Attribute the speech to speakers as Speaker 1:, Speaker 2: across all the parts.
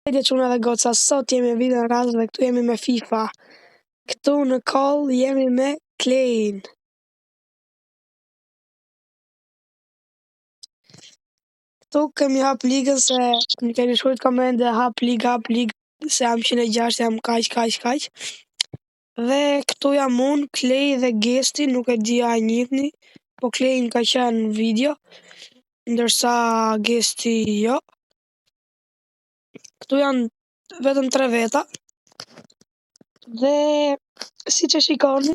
Speaker 1: Hajde çuna dhe goca, sot jemi video rast dhe këtu jemi me FIFA. Këtu në call jemi me Klein. Këtu kemi hap ligën se më keni shkruajt komente hap ligë, se jam 106, jam kaq. Dhe këtu jam unë, Klej dhe Gesti, nuk e di a e njihni, po Klej ka qenë në video, ndërsa Gesti jo. Këtu janë vetëm 3 veta. Dhe si që shikoni,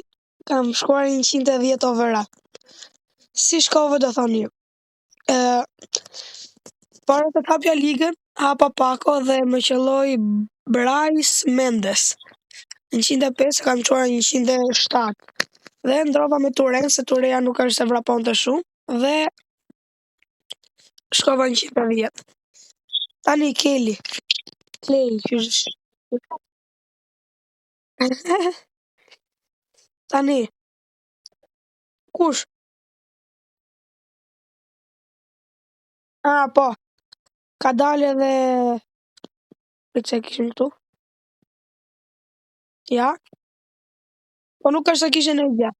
Speaker 1: kam shkuar 110 overall. Si shkove do thoni ju? Para të hapja ligën, hapa Pako dhe më qelloi Bryce Mendes. 105 kam çuar 107. Dhe ndrova me Turen, se Tureja nuk është se vraponte shumë. Dhe shkova 110. Tani Klej, qysh. Tani, kush? Po, ka dalë edhe... Që kishim këtu? Ja? Po nuk është se kishin e gjë.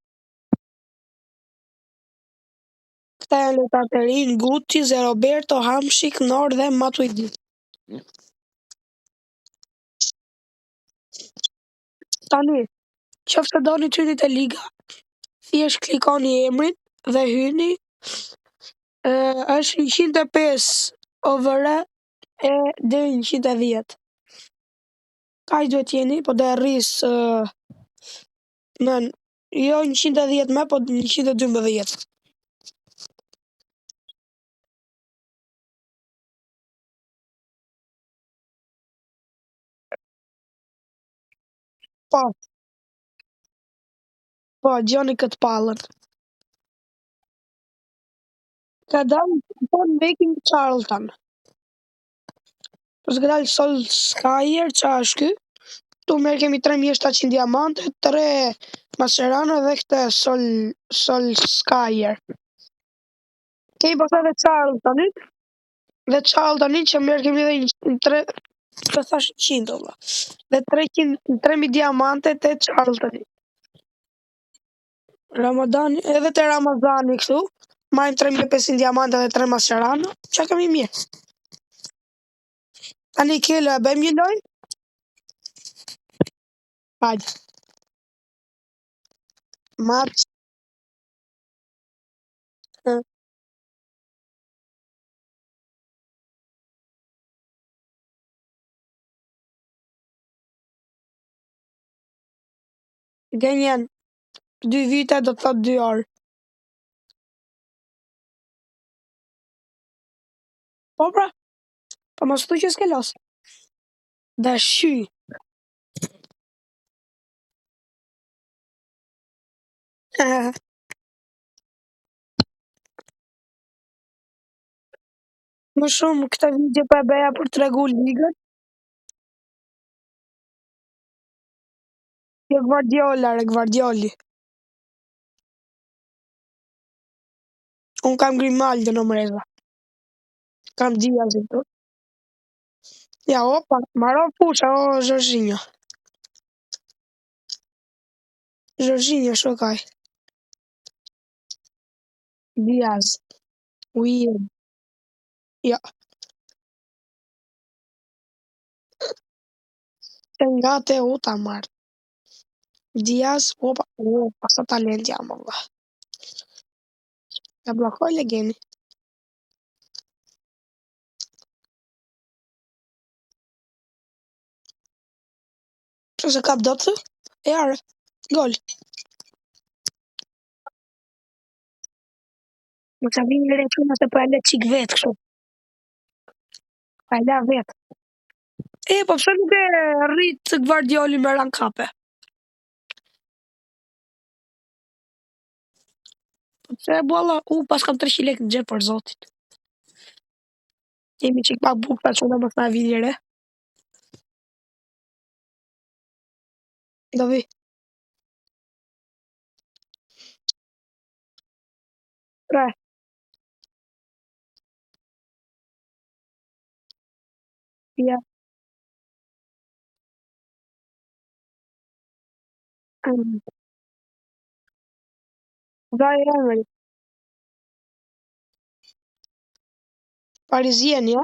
Speaker 1: Këta janë lojtarë të rinj, Guti, Roberto, Hamšík, Nor dhe Matuidi. Tani, qoftë doni të hyni te liga, thjesht klikoni emrin dhe hyni. Është 105 over e deri 110. Kaq duhet jeni, po do rris jo 110 më, po 112. Po, gjoni këtë pallën. Ka dalë po në Viking Charlton. Po s'ka dalë Solskjaer, qa është ky? Tu merr kemi 3700 diamante, 3 Mascherano dhe këtë Solskjaer. Kemi pasur edhe Charltonit. Dhe Charltonit që merr kemi edhe 3 të thash 100 valla. Dhe 3000 diamante te Charltoni. Ramazani, edhe te Ramazani kështu. Majmë 3500 diamante dhe 3 Mascherano. Qa kemi mirë? Tani Kela, bëjmë një loj? Hajde. Match. Gënjen 2 vite do të thot 2 orë. Po pra, po mos thu që s'ke los. Dashy. Më shumë këtë video për e beja për të regu ligën. Jo Gvardioli. Unë kam Grimaldo në mreza. Kam Diazin tu. Ja, opa, maro pusha, o Jorginho. Jorginho, shokaj. Diaz. William. Ja. E nga te u ta marrë. Diaz, opa, sa talent jam, Allah. Ja blokoj legeni. Që se kap do të? E arë, gol. Më ka vinë në rejtuna se po e le qik vetë kështu. Po e le vetë. Po pse nuk e rritë Gvardioli me rankape? Po pse bolla, pas kam 300 lekë në gjep për zotit. Jemi qik pak buk, që në mos na vini re. Do vi. Re. Ja. Mm. Dai Emery, Parisien, ja?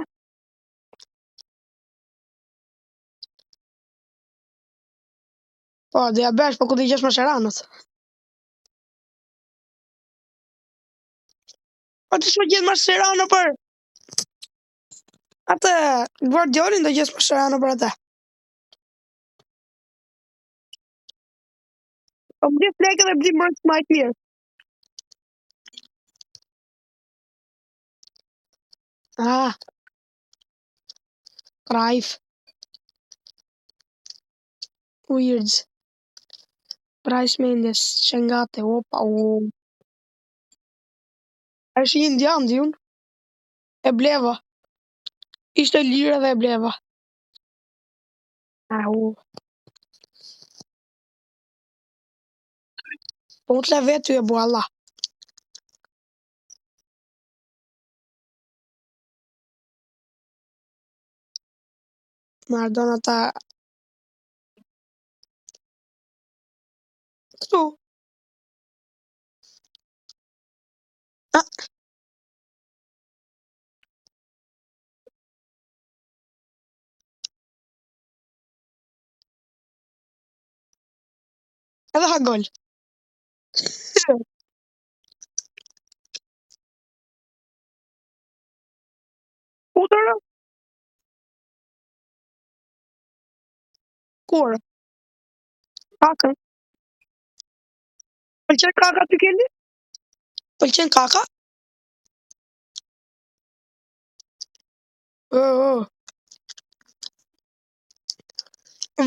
Speaker 1: Po, dhe ja besh, po ku t'i gjesh Masheranët. Po të shmo gjithë Mascherano për atë Guardiolin do gjesh Mascherano për atë. Po më di flekë dhe bli mërës më të mirë. Ah, Cruyff, Weirds, Bryce Mendes, Shengate, opa, u. Është një indian, di unë. E bleva. Ishte lirë dhe e bleva. Ah, u. Po u t'le vetë ju e bu Allah. Maradona ta këtu. Ah, edhe ha gol. U të rë, kur? Kaka. Pëlqen kaka të keni? Pëlqen kaka? Oh.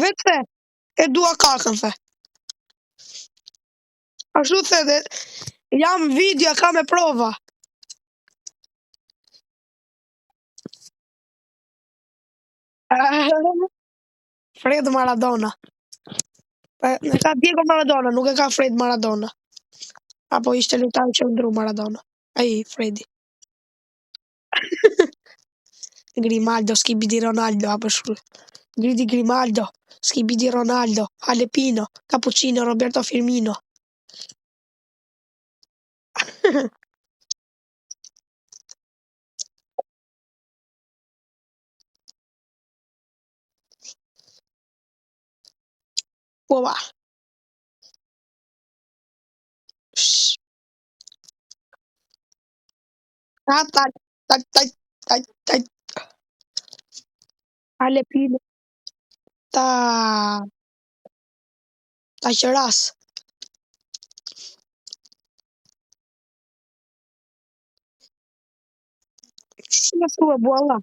Speaker 1: Vetë the, e dua kakën the. Ashtu the dhe jam video ka me prova. Fred Maradona. E ka Diego Maradona, nuk e ka Fred Maradona. Apo ishte lojtar që ndru Maradona. Ai, Fredi. Grimaldo, Skibi di Ronaldo, apo shkru. Gridi Grimaldo, Skibi di Ronaldo, Alepino, Cappuccino, Roberto Firmino. Po va. Shh. Ta, ta, ta, ta, ta, ta, Alepino, ta, ta qëras. Si më thua, bualla?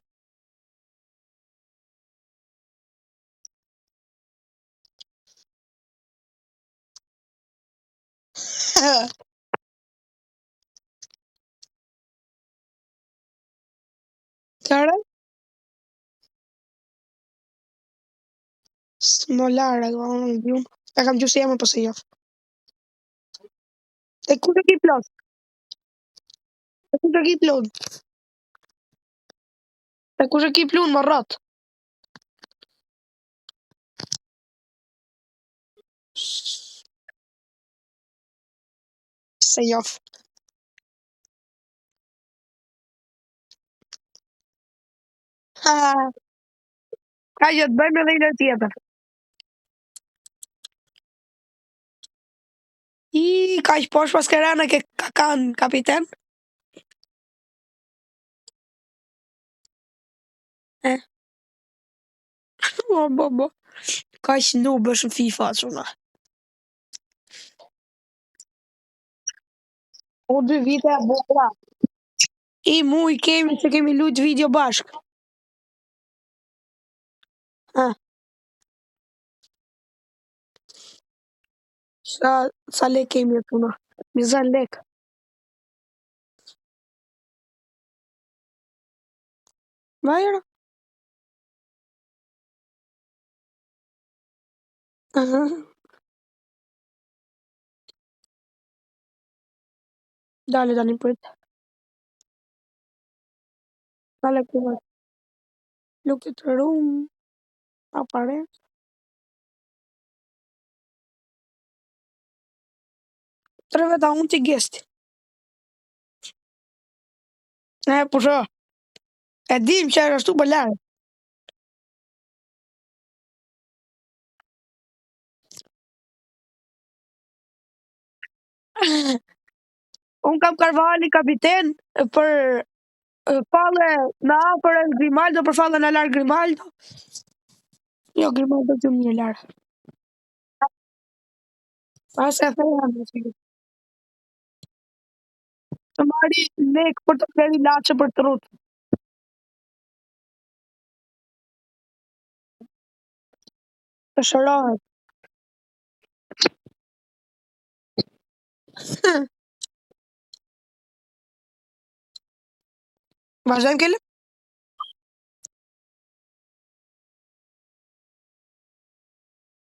Speaker 1: Kërë? Smolare, unë di unë. E kam gjusë jemi po se jof. E ku të ki plot? E ku të ki plot? E ku të ki plun më rrat? Se jof. Ha, ka që të bëjmë edhe i në tjetër. I, ka që posh pas kërana ke ka kanë kapiten? Eh, bo. Ka që nuk bësh në FIFA, quna. O 2 vite e bukra. I mu i kemi që kemi lujt video bashk. Ah, sa lek kemi e tuna? 20 lek. Vajra? Aha. Dale, dale, prit. Dale, kuva. Look at the room. Apare. 3 veta unë ti gesti. Po sho. E dim që është ashtu për larë. Unë kam Carvajali kapiten për falle në afër e Grimaldo për falle në larë Grimaldo. Jo, Grimaldo të më një larë. Pas e thejnë të marri lek për të kreri lache për të rrutë. Të shërohet. Vazhdojmë kele?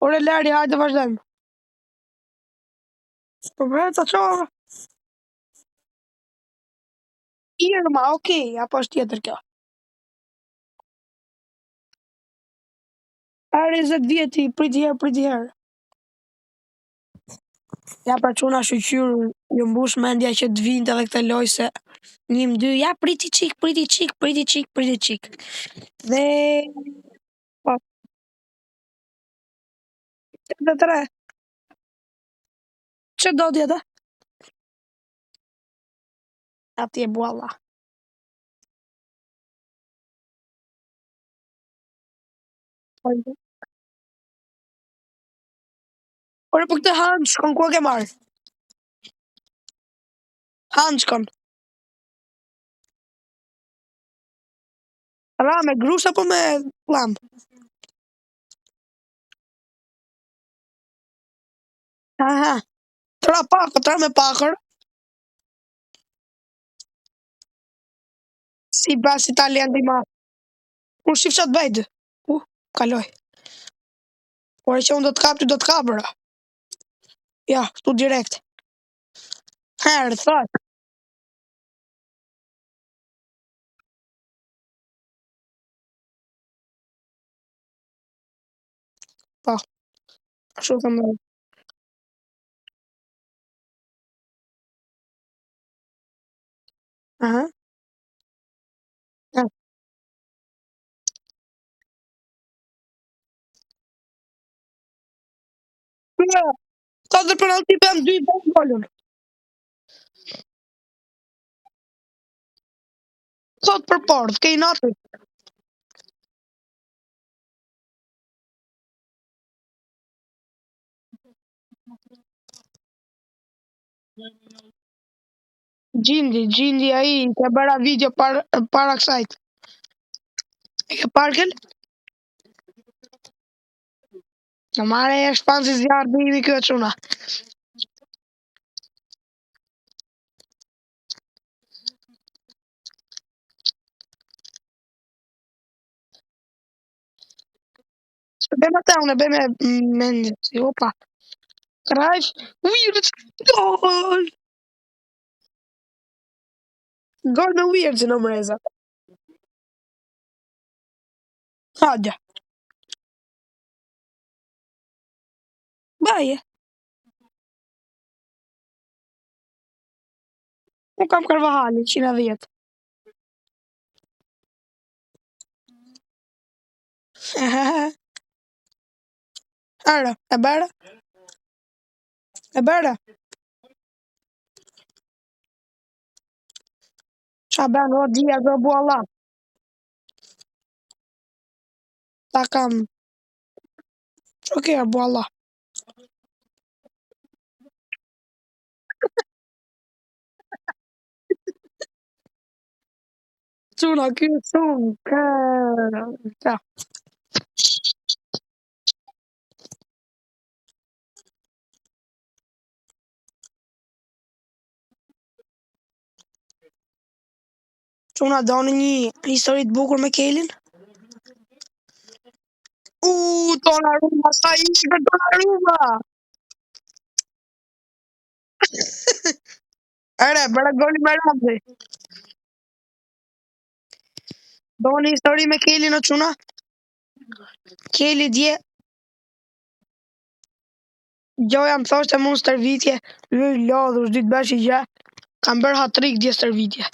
Speaker 1: Ore Lari, hajde vazhdojmë. Po vërë të qohë. Irma, okej, apo është tjetër kjo. Are 20 vjeti, priti herë. Ja pra quna shqyqyrë, ju mbush mendja që të vinte edhe këtë loj se 1-2, ja priti qik. Dhe... Po, 83. Që do tjetë? Ati e bualla. Ore për këtë hanë shkon, ku e ke marrë? Hanë shkon. Ra me grus apo me lam? Aha. Tra pakër, tra me pakër. Si bas italian di ma. Kur shif qatë bejtë? Kaloj. Por e që unë do të kap, ty do të kapëra. Ja, tu direkt. Herë, thot. Po, ashtu të më. Aha. Ja. Ja. Ka dhe penalti për dy për golën. Thot për pordh, ke i natë. Gjindi ai, ke bëra video para kësajt. E ke parkel? Në mare e shpanë si zjarë bivi kjo quna. Bëjmë ata, unë bëjmë mendje, si opa. Krajf, Weird, gol! Gol me Weird në mreza. Hadja. Baje. Unë kam Carvajali, 110. Ara, e bërë? E bërë? Qa bërë, o dhja dhe bu Allah. Ta kam... Që kërë, bu Allah. Quna, kjo shumë, kërë... Ja. Quna, doni një histori të bukur me Kelin? Donnarumma, sa ishte Donnarumma! Ere, bërë goli me Ramzi. Doni histori me Kelin o quna? Keli dje... Gjoja më thoshte mund stërvitje, lodhur, s'dy të bësh i gjë. Kam bërë hat-trick dje stërvitje.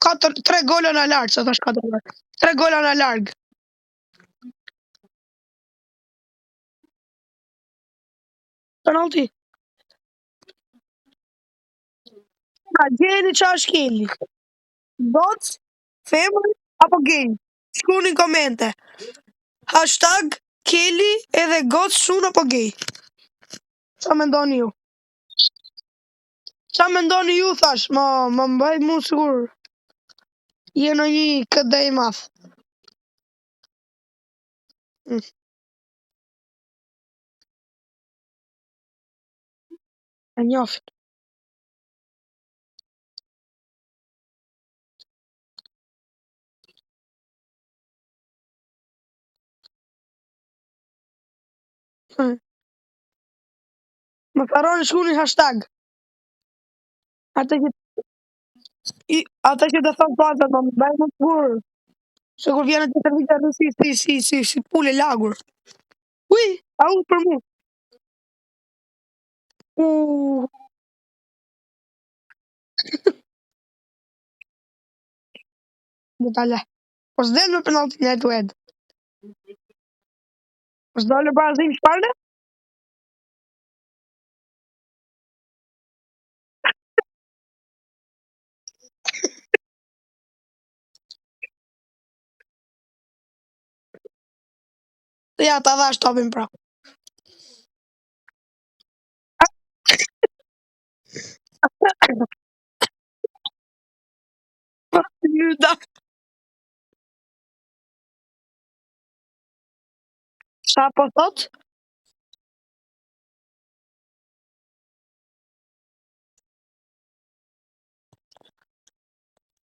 Speaker 1: 3 gola në larg, se thash 4 gola. 3 gola në larg. Penalti. Gjeni qa është Kelly. Boc, femër apo gay? Shkruani në komente. Hashtag Kelly edhe goc shun apo gay. Qa mendoni ju? Qa mendoni ju thash? Ma mbaj mu sigur. Jeno një këtë i math. E njofit. Më faroni shkruani hashtag. Ata që të thonë pasat, ma më bëjmë të burë. Se kur vjenë të servitja në si pule lagur. Ui, a u për mu. Më tale. Po s'del me penalti në head-to-head. Po s'dole barazim shparne? Ja, ta dhash topin pra. Lyda. Qa po thot?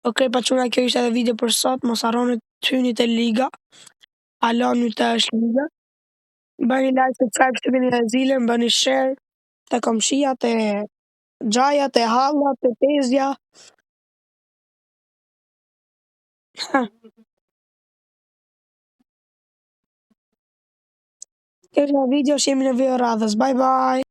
Speaker 1: Ok, pa quna, kjo ishte edhe video për sot. Mos harroni të hyni te liga. Aloni të është liga. Bëni like, subscribe, shkruani në zilën, bëni share te komshia, te xhaja, te halla, te tezja. Kjo është video, jemi në video radhës. Bye bye.